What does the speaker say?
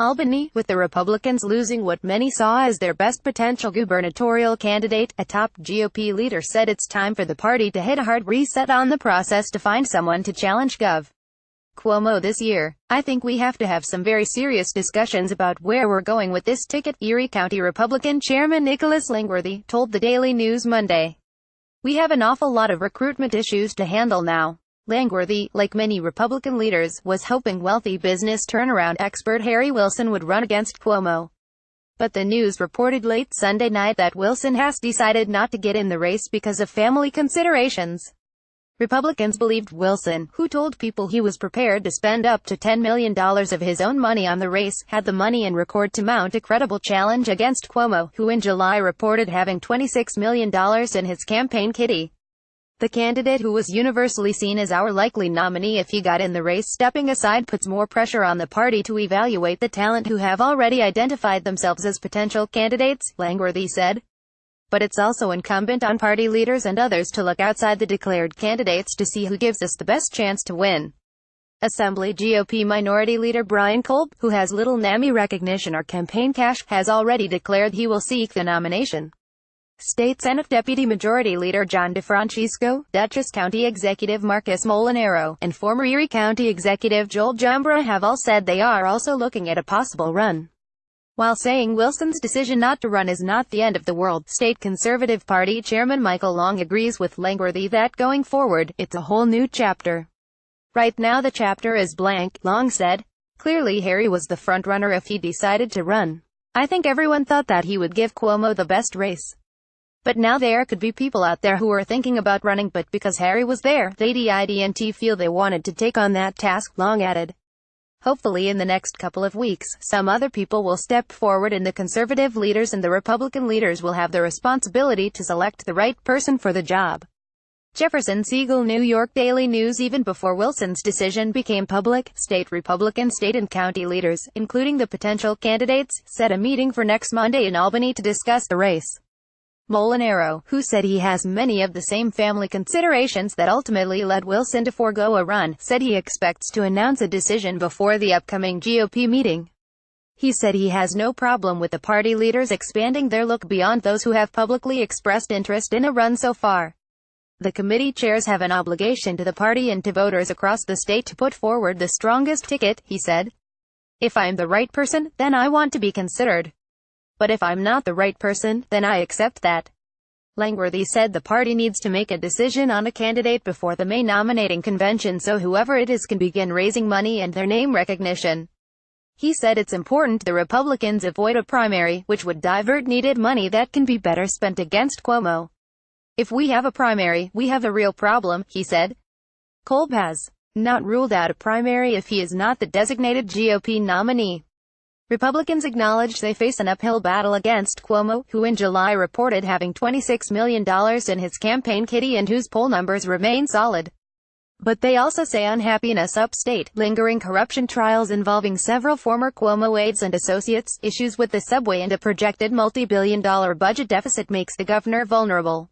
Albany, with the Republicans losing what many saw as their best potential gubernatorial candidate, a top GOP leader said it's time for the party to hit a hard reset on the process to find someone to challenge Gov. Cuomo this year. I think we have to have some very serious discussions about where we're going with this ticket, Erie County Republican Chairman Nicholas Langworthy told the Daily News Monday. We have an awful lot of recruitment issues to handle now. Langworthy, like many Republican leaders, was hoping wealthy business turnaround expert Harry Wilson would run against Cuomo. But the news reported late Sunday night that Wilson has decided not to get in the race because of family considerations. Republicans believed Wilson, who told people he was prepared to spend up to $10 million of his own money on the race, had the money and record to mount a credible challenge against Cuomo, who in July reported having $26 million in his campaign kitty. The candidate, who was universally seen as our likely nominee if he got in the race, stepping aside puts more pressure on the party to evaluate the talent who have already identified themselves as potential candidates, Langworthy said. But it's also incumbent on party leaders and others to look outside the declared candidates to see who gives us the best chance to win. Assembly GOP Minority Leader Brian Kolb, who has little NAMI recognition or campaign cash, has already declared he will seek the nomination. State Senate Deputy Majority Leader John DeFrancisco, Dutchess County Executive Marcus Molinaro, and former Erie County Executive Joel Jambra have all said they are also looking at a possible run. While saying Wilson's decision not to run is not the end of the world, State Conservative Party Chairman Michael Long agrees with Langworthy that going forward, it's a whole new chapter. Right now the chapter is blank, Long said. Clearly Harry was the frontrunner if he decided to run. I think everyone thought that he would give Cuomo the best race. But now there could be people out there who are thinking about running, but because Harry was there, they didn't feel they wanted to take on that task, Long added. Hopefully in the next couple of weeks, some other people will step forward and the conservative leaders and the Republican leaders will have the responsibility to select the right person for the job. Jefferson Siegel New York Daily News. Even before Wilson's decision became public, state Republican state and county leaders, including the potential candidates, set a meeting for next Monday in Albany to discuss the race. Molinaro, who said he has many of the same family considerations that ultimately led Wilson to forego a run, said he expects to announce a decision before the upcoming GOP meeting. He said he has no problem with the party leaders expanding their look beyond those who have publicly expressed interest in a run so far. The committee chairs have an obligation to the party and to voters across the state to put forward the strongest ticket, he said. If I'm the right person, then I want to be considered. But if I'm not the right person, then I accept that. Langworthy said the party needs to make a decision on a candidate before the May nominating convention so whoever it is can begin raising money and their name recognition. He said it's important the Republicans avoid a primary, which would divert needed money that can be better spent against Cuomo. If we have a primary, we have a real problem, he said. Kolb has not ruled out a primary if he is not the designated GOP nominee. Republicans acknowledge they face an uphill battle against Cuomo, who in July reported having $26 million in his campaign kitty and whose poll numbers remain solid. But they also say unhappiness upstate, lingering corruption trials involving several former Cuomo aides and associates, issues with the subway and a projected multi-billion-dollar budget deficit makes the governor vulnerable.